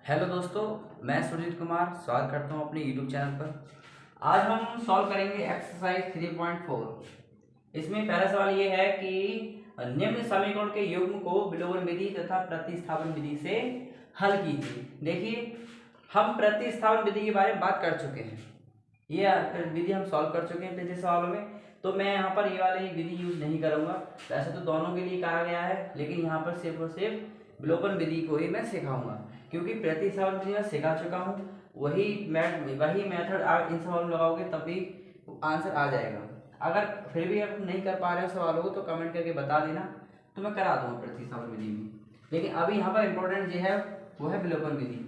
Hello दोस्तों, मैं सुजीत कुमार स्वागत करता हूं अपने यूट्यूब चैनल पर। आज हम सॉल्व करेंगे एक्सरसाइज 3.4। इसमें पहला सवाल ये है कि निम्न समीकरण के युग्म को विलोपन विधि तथा प्रतिस्थापन विधि से हल कीजिए। देखिए, हम प्रतिस्थापन विधि के बारे में बात कर चुके हैं, ये विधि हम सॉल्व कर चुके हैं पिछले सवालों में, तो मैं यहाँ पर ये वाली विधि यूज नहीं करूँगा। वैसे तो दोनों के लिए कहा गया है, लेकिन यहाँ पर सिर्फ और सिर्फ विलोपन विधि को ही मैं सिखाऊंगा, क्योंकि प्रतिस्थापन विधि मैं सिखा चुका हूँ। वही मेथड आप इन सवालों में लगाओगे तब भी आंसर आ जाएगा। अगर फिर भी आप नहीं कर पा रहे हो सवालों को तो कमेंट करके बता देना, तो मैं करा दूंगा प्रतिस्थापन विधि में। लेकिन अभी यहाँ पर इंपॉर्टेंट जो है वो है विलोपन विधि।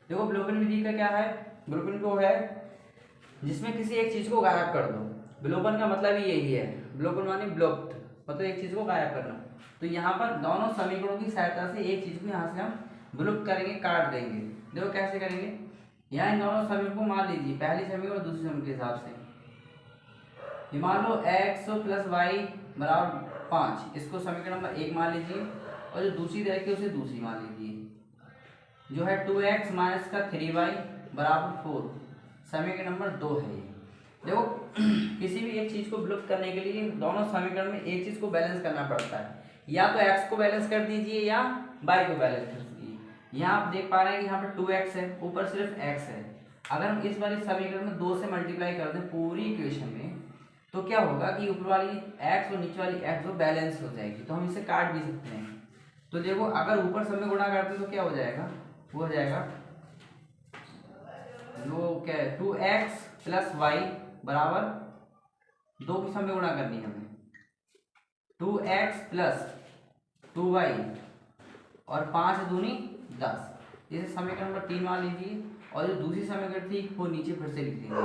देखो, विलोपन विधि का क्या है? विलोपन को है जिसमें किसी एक चीज को गायब कर दो। विलोपन का मतलब ही यही है। विलोपन माने विलुप्त, मतलब एक चीज को गायब करना। तो यहाँ पर दोनों समीकरणों की सहायता से एक चीज को यहाँ से हम विलुप्त करेंगे, काट देंगे। देखो कैसे करेंगे। यहाँ इन दोनों समीकरणों को मान लीजिए, पहली समीकरण और दूसरी समीकरण के हिसाब से। ये मान लो x प्लस वाई बराबर 5, इसको समीकरण नंबर 1 मान लीजिए, और जो दूसरी तरह की उसे दूसरी मान लीजिए। जो है 2x माइनस का 3y बराबर 4, समीकरण नंबर 2 है ये। देखो किसी भी एक चीज को विलुप्त करने के लिए दोनों समीकरण में एक चीज को बैलेंस करना पड़ता है। या तो x को बैलेंस कर दीजिए या y को बैलेंस कर दीजिए। यहाँ आप देख पा रहे हैं कि यहाँ पर 2x है, ऊपर सिर्फ x है। अगर हम इस वाली समीकरण में 2 से मल्टीप्लाई कर दें पूरी इक्वेशन में, तो क्या होगा कि ऊपर वाली x और नीचे वाली x वो बैलेंस हो जाएगी, तो हम इसे काट भी सकते हैं। तो देखो, अगर ऊपर सब में गुणा करते हैं तो क्या हो जाएगा? वो हो जाएगा जो क्या है 2x प्लस वाई बराबर 2 की सम में गुणा करनी है हमें। 2x प्लस 2y और 5 दूनी 10। इसे समीकरण नंबर 3 मान लीजिए, और जो दूसरी समीकरण थी वो नीचे फिर से लिख देंगे।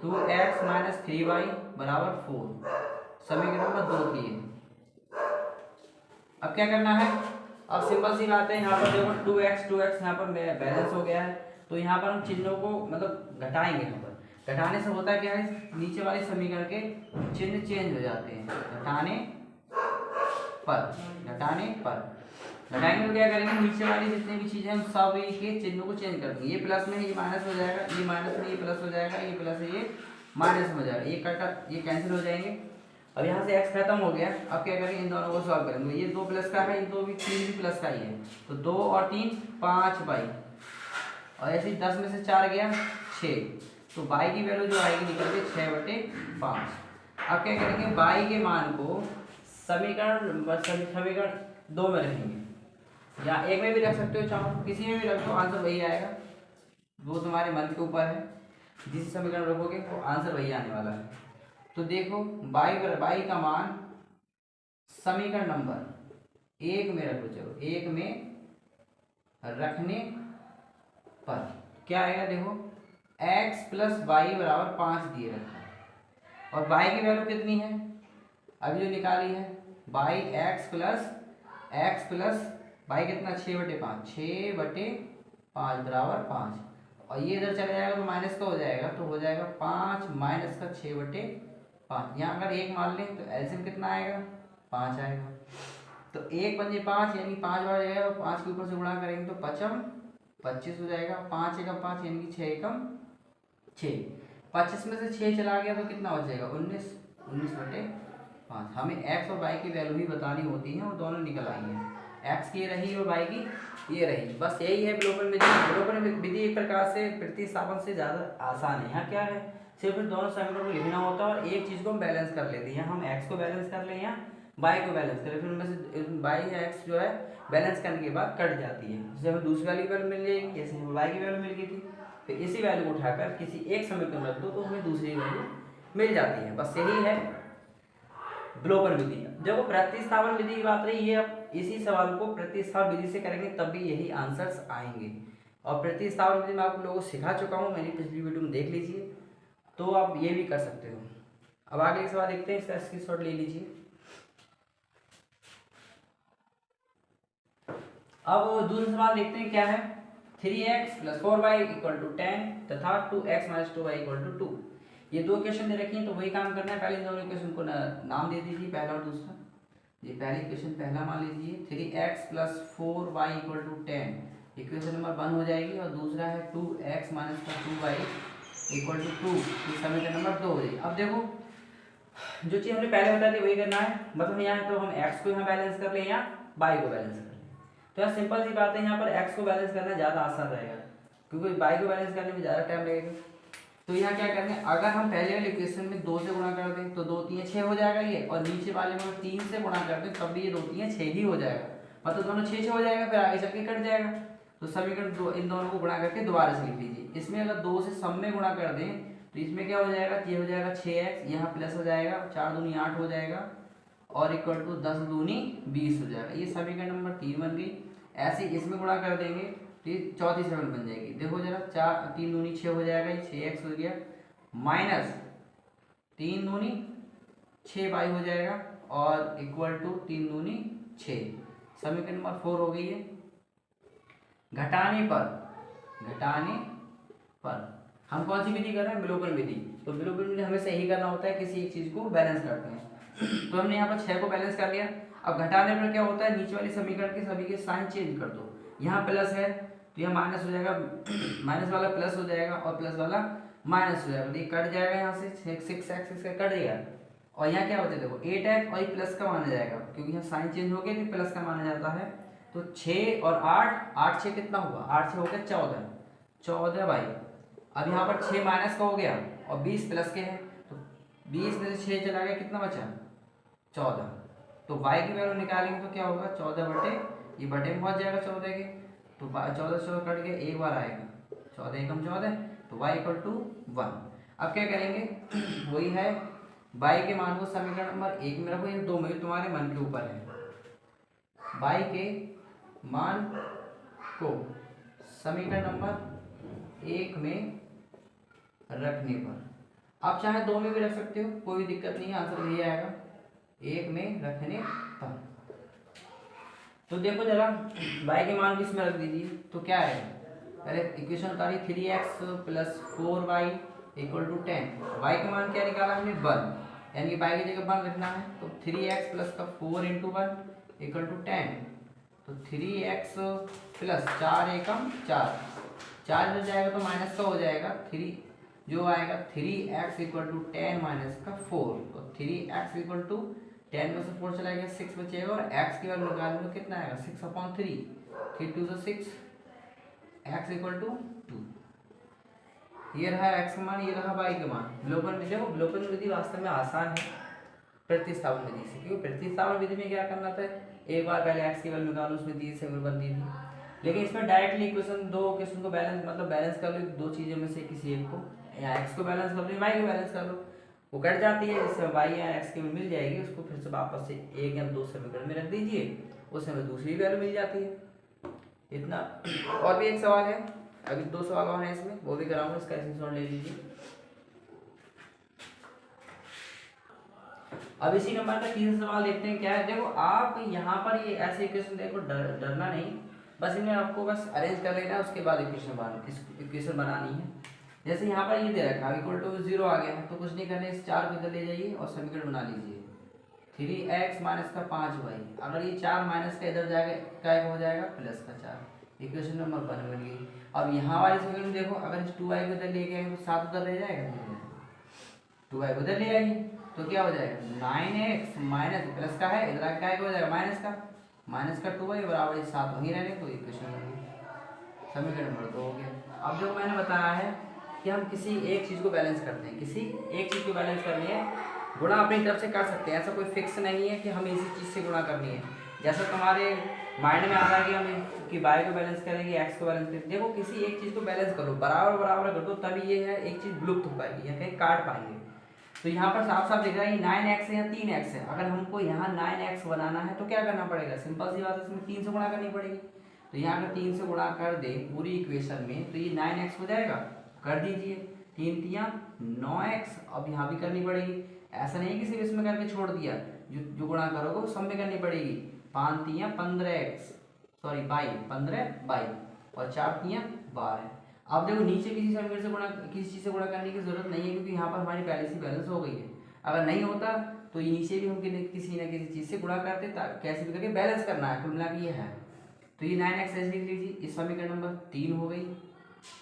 2x माइनस 3y बराबर 4, समीकरण नंबर 2 थी ये। अब क्या करना है? अब सिंपल सी बात है, यहाँ पर देखो 2x यहाँ पर बैलेंस हो गया है, तो यहाँ पर हम चिन्हों को मतलब घटाएंगे। यहाँ पर घटाने से होता क्या है, नीचे वाले समीकरण के चिन्ह चेंज हो जाते हैं। घटाने पर घटाएंगे तो क्या करेंगे, नीचे वाली जितनी भी चीजें हम सब के चिन्हों को चेंज कर देंगे। ये प्लस में है, ये माइनस हो जाएगा, ये माइनस में ये प्लस हो जाएगा, ये प्लस है, ये माइनस में हो जाएगा, ये कैंसिल हो जाएंगे। अब यहाँ से x खत्म हो गया। अब क्या करेंगे, इन दोनों को सॉल्व करेंगे। ये 2 प्लस का है, इन 2 भी 3 भी प्लस का ही है, तो 2 और 3 5 बाई, और ऐसे 10 में से 4 गया 6, तो बाई की वैल्यू जो आएगी निकल के 6/5। अब क्या करेंगे, बाई के मान को समीकरण 2 में रखेंगे, या 1 में भी रख सकते हो, चाहो किसी में भी रख दो, आंसर वही आएगा। वो तुम्हारे मन के ऊपर है, जिस समीकरण रखोगे वो आंसर वही आने वाला है। तो देखो, बाई का मान समीकरण नंबर 1 में रखो। चलो 1 में रखने पर क्या आएगा? देखो, x प्लस वाई बराबर 5 दिए रखा है, और y की वैल्यू कितनी है अभी जो निकाली है? बाई x प्लस बाई कितना? 6/5, 6/5 बराबर 5, और ये इधर चला जाएगा तो माइनस का हो जाएगा, तो हो जाएगा 5 माइनस का 6/5। यहाँ अगर 1 मान लें तो एलसीएम कितना आएगा? 5 आएगा। तो 1 पंजे 5 यानी 5 बार जाएगा, और 5 के ऊपर से गुणा करेंगे तो 5 25 हो जाएगा। 5 एकम 5 यानी कि 6 एकम 6। 25 में से 6 चला गया तो कितना हो जाएगा? 19/5। हमें x और y की वैल्यू ही बतानी होती है, और दोनों निकल आई है। x की ये रही और y की ये रही। बस यही है विलोपन विधि। विलोपन विधि एक प्रकार से प्रतिस्थापन से ज़्यादा आसान है। यहाँ क्या है, सिर्फ दोनों समीकरणों को लिखना होता है और एक चीज़ को हम बैलेंस कर लेते हैं। हम x को बैलेंस कर लें या y को बैलेंस करें, फिर उनमें से y या x जो है बैलेंस करने के बाद कट जाती है। जैसे हमें दूसरी वाली वैल्यू मिल जाएगी, जैसे हमें y की वैल्यू मिल गई थी, फिर इसी वैल्यू को उठाकर किसी एक समीकरण में रख दो तो हमें दूसरी वैल्यू मिल जाती है। बस यही है विलोपन विधि। जब प्रतिस्थापन विधि की बात रही है, अब इसी सवाल को प्रतिस्थापन विधि से करेंगे तब भी यही आंसर्स आएंगे। और प्रतिस्थापन विधि मैं आप लोगों को सिखा चुका हूँ, मैंने पिछली वीडियो में देख लीजिए, तो आप ये भी कर सकते हो। अब आगे एक सवाल देखते हैं, इसका स्क्रीनशॉट ले लीजिए। अब दूसरा सवाल देखते हैं क्या है। 3x plus 4y equal to 10 तथा 2x minus 2y equal to 2। ये दो इक्वेशन दे रखी हैं, तो वही काम करना है। पहले इन दोनों इक्वेशन को नाम दे दीजिए, पहला और दूसरा। ये पहली इक्वेशन पहला मान लीजिए 3x plus 4y equal to 10, equation number 1 हो जाएगी, और दूसरा है 2x माइनस का 2y इक्वल टू 2, समीकरण नंबर 2 हो जाएगी। अब देखो जो चीज़ हमने पहले बता दी वही करना है, मतलब यहाँ तो हम x को यहाँ बैलेंस कर लें या y को बैलेंस कर लें। तो यहाँ सिंपल सी बात है, यहाँ पर x को बैलेंस करना ज़्यादा आसान रहेगा क्योंकि y को बैलेंस करने में ज़्यादा टाइम लगेगा। तो यहाँ क्या करना है, अगर हम पहले वाले इक्वेशन में 2 से गुणा कर दें तो 2 3 6 हो जाएगा ये, और नीचे वाले में 3 से गुणा कर दें तब भी ये 2 3 6 ही हो जाएगा, मतलब दोनों 6 6 हो जाएगा, फिर आगे चल के कट जाएगा। तो समीकरण इन दोनों को गुणा करके दोबारा से लिख लीजिए। इसमें अगर 2 से सब में गुणा कर दें तो इसमें क्या हो जाएगा, ये हो जाएगा 6x, यहाँ प्लस हो जाएगा 4 दूनी 8 हो जाएगा, और इक्वल टू 10 दूनी 20 हो जाएगा। ये समीकरण नंबर 3 बन गई। ऐसे इसमें गुणा कर देंगे तो ये चौथी समीकरण बन जाएगी। देखो जरा, 4 3 दूनी 6 हो जाएगा, ये 6x हो गया, माइनस 3 दूनी 6y हो जाएगा, और इक्वल टू 3 दूनी 6। समीकरण नंबर 4 हो गई है। घटाने पर हम कौन सी विधि कर रहे हैं, विलोपन विधि। तो विलोपन विधि हमेशा यही करना होता है, किसी एक चीज को बैलेंस करते हैं। तो हमने यहाँ पर 6 को बैलेंस कर लिया। अब घटाने पर क्या होता है, नीचे वाली समीकरण के सभी के साइन चेंज कर दो। यहाँ प्लस है तो यह माइनस हो जाएगा, माइनस वाला प्लस हो जाएगा, और प्लस वाला माइनस हो जाएगा, तो ये कट जाएगा, यहाँ से 6x का कट जाएगा, और यहाँ क्या होता है देखो 8x, और ये प्लस का माना जाएगा क्योंकि यहाँ साइन चेंज हो गया तो प्लस का माना जाता है। तो 6 और 8 6 कितना हुआ, 8 6 हो गया 14 भाई। अब यहाँ पर 6 माइनस का हो गया और 20 प्लस के हैं, तो 20 में से 6 चला गया, कितना बचा 14। तो y की वैल्यू निकालेंगे तो क्या होगा, 14 बटे, ये बटे में पहुंच जाएगा 14 के, तो 14 14 कट गया, एक बार आएगा 14 एकम 14, तो y इक्वल टू 1। अब क्या करेंगे, वही है y के मान को समीकरण नंबर 1 में रखो, इन 2 में तुम्हारे मन के ऊपर है। y के मान को समीकरण नंबर 1 में रखने पर, आप चाहे 2 में भी रख सकते हो, कोई दिक्कत नहीं है, आंसर यही आएगा 1 में रखने पर। तो देखो जरा y के मान किस में रख दीजिए, तो क्या है, पहले इक्वेशन उतारी 3x plus 4y equal to 10। y का मान क्या निकाला हमने 1, यानी कि y की जगह 1 रखना है, तो 3x प्लस का 4 इंटू 1 इक्वल टू 10। तो 3x प्लस 4 एकम 4 हो जाएगा तो माइनस का हो जाएगा 3, जो आएगा 3x इक्वल टू 10 माइनस का 4। तो 3x इक्वल टू 10 में से 4 चला गया, 6 बचेगा, और x की वैल्यू निकालने में कितना आएगा 6/3, 3 2 से 6, x इक्वल टू 2। ये रहा x का मान, ये रहा y का मान। विलोपन विधि, देखो विलोपन विधि वास्तव में आसान है प्रतिस्थापन विधि से, क्योंकि प्रतिस्थापन विधि में क्या करना था, एक बार पहले x की वैल्यू निकालो, उसमें 30 से बनती थी। लेकिन इसमें डायरेक्टली इक्वेशन दो इक्वेशन को बैलेंस, मतलब बैलेंस कर लो, दो चीज़ों में से किसी एक को, या x को बैलेंस कर लो या y को बैलेंस कर लो, वो कट जाती है, जिससे y या x की मिल जाएगी, उसको फिर से वापस से 1 या 2 समीकरण में रख दीजिए, उस समय दूसरी वैल्यू मिल जाती है। इतना। और भी एक सवाल है, अभी 2 सवाल और हैं इसमें, वो भी कराऊंगा, इसका स्क्रीनशॉट ले लीजिए। अब इसी नंबर का तीसरा सवाल देखते हैं क्या है। देखो आप यहाँ पर ये ऐसे इक्वेशन देखो, डरना नहीं, बस इन्हें आपको बस अरेंज कर लेना है, उसके बाद इक्वेशन बनानी है। जैसे यहाँ पर ये दे रखा है इक्वल टू 0 आ गया है, तो कुछ नहीं करना, इस 4 को इधर ले जाइए और समीकरण बना लीजिए 3x माइनस का 5y। अगर ये 4 माइनस का इधर जाएगा, क्या हो जाएगा प्लस का 4, इक्वेशन नंबर 1 बन गई। अब यहाँ वाले समीकरण देखो, अगर इस 2y को इधर ले गए तो 7 उधर रह जाएगा, 2y को इधर ले आइए तो क्या हो जाएगा 9x माइनस प्लस का है, इधर आके क्या हो जाएगा माइनस का 2y बराबर 7 वहीं रहने, तो इक्वेशन बन गई, समीकरण नंबर 2 हो गया। अब जो मैंने बताया है कि हम किसी एक चीज़ को बैलेंस करते हैं, किसी एक चीज़ को बैलेंस करनी है, गुणा अपनी तरफ से कर सकते हैं, ऐसा कोई फिक्स नहीं है कि हमें इसी चीज़ से गुणा करनी है। जैसा तुम्हारे माइंड में आ रहा है कि हमें कि y को बैलेंस करेंगे, x को बैलेंस करेंगे, देखो किसी एक चीज़ को बैलेंस करो, बराबर बराबर कर दो, तभी ये है एक चीज़ विलुप्त हो पाएगी या कहीं काट पाएंगे। तो यहाँ पर साफ साफ दिख रहा है ये 9x है या 3x है। अगर हमको यहाँ 9x बनाना है तो क्या करना पड़ेगा, सिंपल सी बात है, इसमें 3 से गुणा करनी पड़ेगी। तो यहाँ अगर 3 से गुणा कर दे पूरी इक्वेशन में तो ये 9x हो जाएगा, कर दीजिए, 3 तियाँ 9x। अब यहाँ भी करनी पड़ेगी, ऐसा नहीं कि सिर्फ इसमें करके छोड़ दिया, जो गुणा करोगे वो सब में करनी पड़ेगी। 5 तियाँ 15x, सॉरी 15 और 4 तियाँ 12। अब देखो नीचे किसी समीकरण से गुणा, किसी चीज़ से गुणा करने की जरूरत नहीं है, क्योंकि यहाँ पर हमारी पहले से बैलेंस हो गई है। अगर नहीं होता तो ये नीचे भी हम किसी न किसी चीज़ से गुणा करते, कैसे भी करके बैलेंस करना है, कुल मिला के ये है। तो ये 9x ऐसे लिख लीजिए, इस समीकरण नंबर 3 हो गई।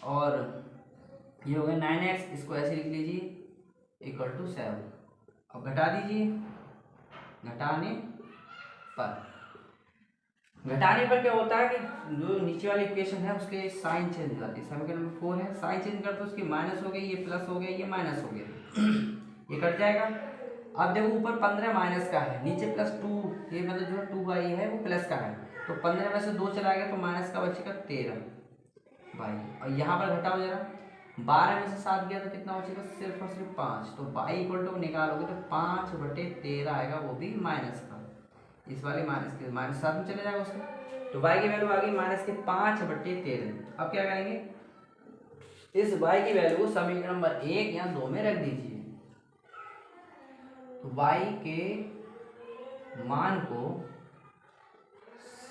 और ये हो गया 9x, इसको ऐसे लिख लीजिए इक्वल टू 7। अब घटा दीजिए, घटाने पर क्या होता है कि जो नीचे वाली इक्वेशन है उसके साइन चेंज हो जाती है। समीकरण नंबर 4 है, साइन चेंज करते उसकी माइनस हो गई, ये प्लस हो गया, ये माइनस हो गया, ये कट जाएगा। अब देखो ऊपर 15 माइनस का है, नीचे +2, ये मतलब जो 2y है वो प्लस का है, तो 15 में से 2 चला गया तो माइनस का बचेगा 13 भाई। और यहाँ पर घटाओ जरा, 12 में से 7 गया तो कितना बचेगा, सिर्फ और सिर्फ 5। तो y इक्वल टू निकालोगे तो 5/13 आएगा, वो भी माइनस का। इस वाले माइनस के माइनस 7 में चले जाएगा उसका, तो y की वैल्यू आ गई माइनस के 5/13। अब क्या करेंगे, इस y की वैल्यू को समीकरण नंबर 1 या 2 में रख दीजिए। तो y के मान को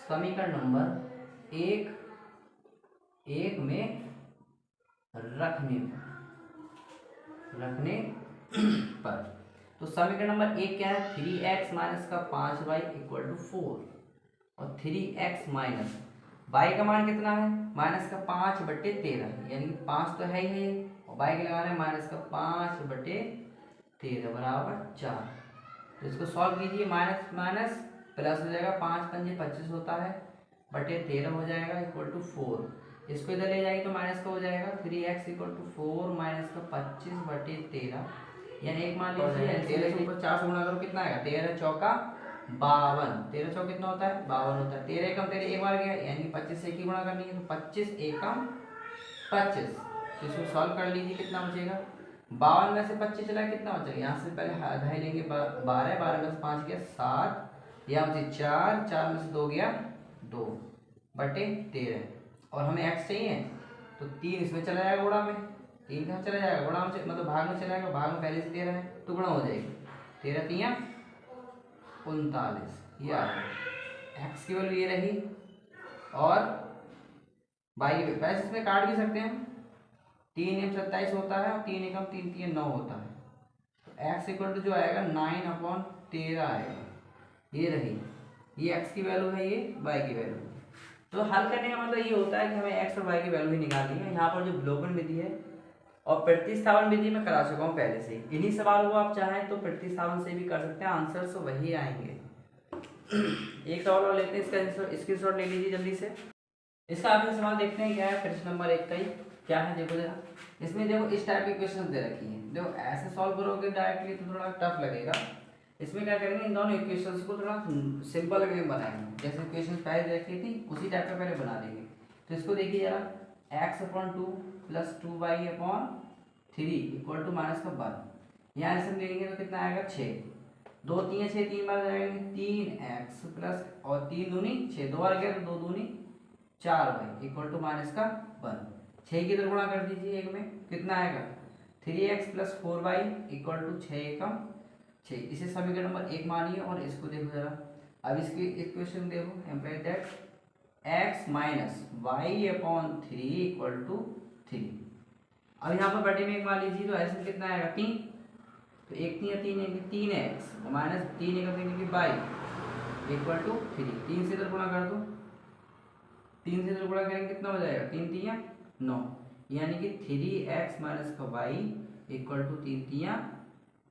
समीकरण नंबर 1 में रखने पर तो समीकरण नंबर 1 क्या है, 3x माइनस का 5y इक्वल टू 4। और 3x माइनस y का मान कितना है, माइनस का 5/13, यानी कि 5 तो है ही, और y के लगाना है माइनस का 5/13 बराबर 4। तो इसको सॉल्व कीजिए, माइनस माइनस प्लस हो जाएगा, 5 पंजे 25 होता है, बटे 13 हो जाएगा इक्वल टू 4। इसको इधर ले जाएगी तो माइनस का हो जाएगा, 3x इक्वल टू 4 माइनस का 25/13, यानी एक मान लीजिए 13 के ऊपर 4 से गुणा करो, कितना आएगा, 13 चौका 52, 13 चौक कितना होता है, 52 होता है। 13 एकम 13 एक बार गया, यानी 25 से एक ही गुणा करनी है, तो 25 एकम 25। तो इसको सॉल्व कर लीजिए, कितना बचेगा, 52 में से 25 चला, कितना बचेगा, यहाँ से पहले आधा लेंगे, 12, 12 में से 5 गया 7, यहाँ से 4, 4 में से 2 गया 2/13। और हमें x चाहिए, तो 3 इसमें चला जाएगा गुणा में, 3 कहाँ चला जाएगा, गुणा में मतलब भाग में चला जाएगा, भाग में पहले से 13 है तो गुणा हो जाएगी, 13 3 39, ये आ गया। x की वैल्यू ये रही, और y की वैल्यू पैसे इसमें काट भी सकते हैं, 3 एम 27 होता है, और 3 एकम 3 3 9 होता है, तो x इक्वल टू जो आएगा 9/13 आएगा, ये रही, ये x की वैल्यू है, ये y की वैल्यू। तो हल करने का मतलब ये होता है कि हमें x और y की वैल्यू ही निकालनी है। यहाँ पर जो विलोपन विधि है और प्रतिस्थापन विधि में करा चुका हूँ पहले से, इन्हीं सवालों को आप चाहें तो प्रतिस्थापन से भी कर सकते हैं, आंसर तो वही आएंगे। एक सवाल और लेते हैं, इसका स्क्रीनशॉट ले लीजिए जल्दी से। इसका आखिरी सवाल देखते हैं क्या है, प्रश्न नंबर 1 का ही क्या है, देखो जरा। इसमें देखो इस टाइप की क्वेश्चन दे रखी है, देखो ऐसे सॉल्व करोगे डायरेक्टली तो थोड़ा टफ लगेगा। इसमें क्या करेंगे, इन दोनों इक्वेशंस को थोड़ा सिंपल वे में बनाएंगे, जैसे इक्वेशन पहले रखी थी उसी टाइप का पहले बना देंगे। तो इसको देखिए जरा, x/2 + 2y/3 equal to minus का 1, यहाँ से लेंगे तो कितना आएगा 6, 2 3 6, 3 बार जाएंगे 3x प्लस और 3 दूनी 6, 2 बार गया तो 2 दूनी 4y इक्वल टू माइनस का 1। 6 की इधर गुणा कर दीजिए, एक में कितना आएगा, 3x + 4y इक्वल टू 6 एकम 6। इसे समीकरण नंबर 1 मानिए, और इसको देखो जरा। अब इसकी इक्वेशन देखो, imply that x minus y/3 equal to 3। अब यहाँ पर बटे में 1 मान लीजिए, तो ऐसे में कितना आएगा 3, तो 1 3 3 3x माइनस 3 एकम 3 की y इक्वल टू 3। 3 से इधर गुणा कर दो, 3 से इधर गुणा करेंगे कितना हो जाएगा, 3 3 9, यानी कि 3x माइनस का y इक्वल टू 3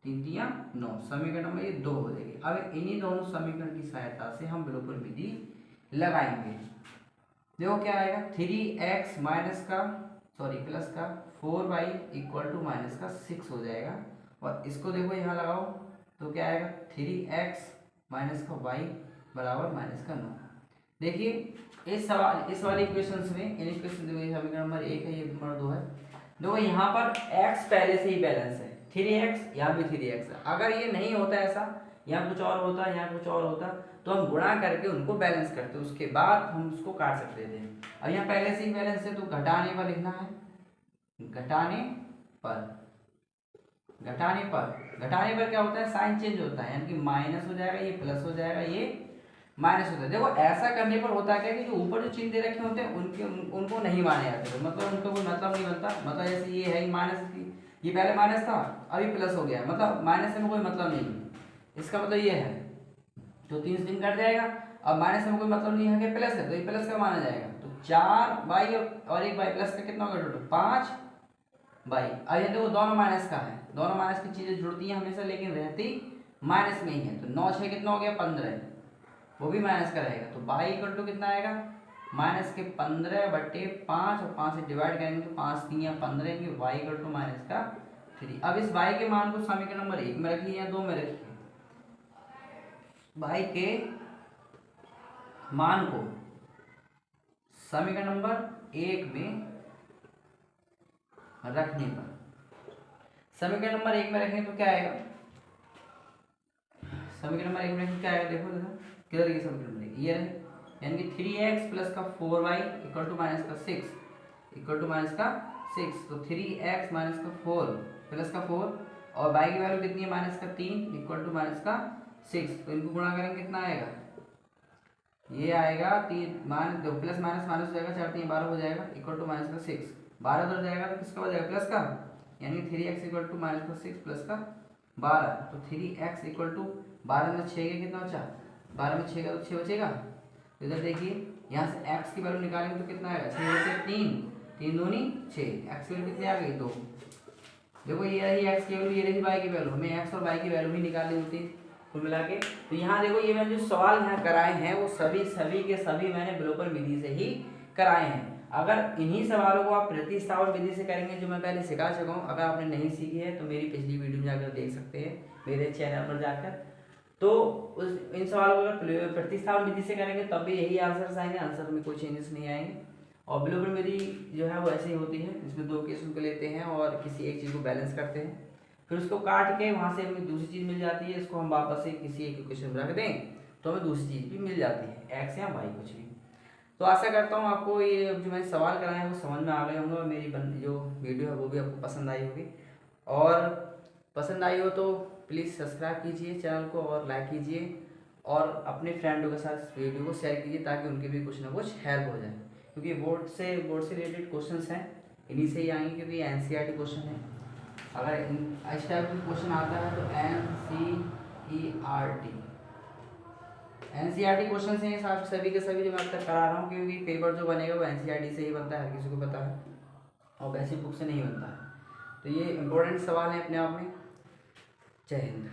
3 9। समीकरण नंबर ये 2 हो जाएगी। अब इन्हीं दोनों समीकरण की सहायता से हम विलोपन विधि लगाएंगे। देखो क्या आएगा, 3x माइनस का प्लस का 4y इक्वल टू माइनस का 6 हो जाएगा। और इसको देखो यहाँ लगाओ तो क्या आएगा, 3x माइनस का y बराबर माइनस का 9। देखिए इस वाले इक्वेशंस में, इन इक्वेशन समीकरण नंबर 1 है, ये नंबर 2 है। देखो यहाँ पर x पहले से ही बैलेंस है, 3x यहाँ भी 3x है। अगर ये नहीं होता ऐसा, यहाँ कुछ और होता, यहाँ कुछ और होता, तो हम गुणा करके उनको बैलेंस करते, उसके बाद हम उसको काट सकते थे। अब यहाँ पहले से ही बैलेंस है, तो घटाने पर लिखना है, घटाने पर क्या होता है, साइन चेंज होता है, यानी कि माइनस हो जाएगा, ये प्लस हो जाएगा, ये माइनस होता है। देखो ऐसा करने पर होता क्या है कि जो ऊपर जो चिन्ह दे रखे होते हैं उनको नहीं माने जाते, मतलब उनका कोई मतलब नहीं बनता। मतलब जैसे ये है माइनस, ये पहले माइनस था अभी प्लस हो गया, मतलब माइनस में कोई मतलब नहीं, इसका मतलब ये है। तो 3 से 3 कट जाएगा। अब माइनस में कोई मतलब नहीं है कि प्लस है, तो ये प्लस का माना जाएगा। तो 4y और 1y प्लस का कितना होगा टोटल 5y। अब ये देखो दोनों माइनस का है, दोनों माइनस की चीजें जुड़ती हैं हमेशा लेकिन रहती माइनस में ही है। तो 9 6 कितना हो गया 15, वो भी माइनस का रहेगा। तो y इक्वल टू कितना आएगा माइनस के 15/5 और 5 से डिवाइड करेंगे तो 5 3 या 15 की y इक्वल टू माइनस का 3। अब इस y के मान को समीकरण नंबर 1 में रखिए या 2 में रखिए। y के मान को समीकरण नंबर 1 में रखने पर, समीकरण नंबर 1 में रखें तो क्या आएगा, समीकरण नंबर 1 में रखें क्या आएगा देखो जरा किधर ये समीकरण नंबर 1 ये रहे, यानी कि 3x प्लस का 4y इक्वल टू माइनस का 6 इक्वल टू माइनस का 6। तो 3x माइनस का 4 प्लस का 4 और y की वैल्यू कितनी है माइनस का 3 इक्वल टू माइनस का 6। तो इनको गुणा करेंगे कितना आएगा, ये आएगा 3 माइनस दो प्लस माइनस माइनस हो जाएगा 4 3 12 हो जाएगा इक्वल टू माइनस का 6। 12 उधर जाएगा तो किसका हो जाएगा प्लस का, यानी 3x इक्वल टू माइनस का 6 प्लस का 12। तो 3x इक्वल टू 12 में 6 के कितना बचा, 12 में 6 का तो 6 बचेगा। तो इधर देखिए यहाँ से x की वैल्यू निकालेंगे तो कितना आएगा 6 बचे 3 3 दूनी 6, x की वैल्यू कितनी आ गई 2। देखो ये रही x की वैल्यू, ये रही y की वैल्यू, हमें x और y की वैल्यू ही निकालनी होती है कुल मिला के। तो यहाँ देखो ये मैंने जो सवाल यहाँ कराए हैं वो सभी के सभी मैंने विलोपन विधि से ही कराए हैं। अगर इन्हीं सवालों को आप प्रतिस्थापन विधि से करेंगे जो मैं पहले सिखा चुका हूँ, अगर आपने नहीं सीखी है तो मेरी पिछली वीडियो में जाकर देख सकते हैं मेरे चैनल पर जाकर। तो उस इन सवालों को अगर प्रतिस्थापन विधि से करेंगे तब भी यही आंसर आएंगे, आंसर में कोई चेंजेस नहीं आएंगे। और विलोपन विधि जो है वो ऐसे ही होती है जिसमें 2 केस को लेते हैं और किसी एक चीज़ को बैलेंस करते हैं, फिर उसको काट के वहाँ से हमें दूसरी चीज़ मिल जाती है, इसको हम वापस से किसी एक इक्वेशन में रख दें तो हमें दूसरी चीज़ भी मिल जाती है, x या y कुछ भी। तो आशा करता हूँ आपको ये जो मैंने सवाल कराए हैं वो समझ में आ गए होंगे और मेरी जो वीडियो है वो भी आपको पसंद आई होगी। और पसंद आई हो तो प्लीज़ सब्सक्राइब कीजिए चैनल को और लाइक कीजिए और अपने फ्रेंडों के साथ वीडियो को शेयर कीजिए ताकि उनकी भी कुछ ना कुछ हेल्प हो जाए, क्योंकि बोर्ड से रिलेटेड क्वेश्चंस हैं, इन्हीं से ही आएंगे क्योंकि NCERT क्वेश्चन है। अगर इस टाइप का क्वेश्चन आता है तो NCERT क्वेश्चन से सभी के सभी जो मैं अब तक करा रहा हूँ, क्योंकि पेपर जो बनेगा वो NCERT से ही बनता है, हर किसी को पता है, और वैसी बुक से नहीं बनता है। तो ये इम्पोर्टेंट सवाल है अपने आप में। जय हिंद।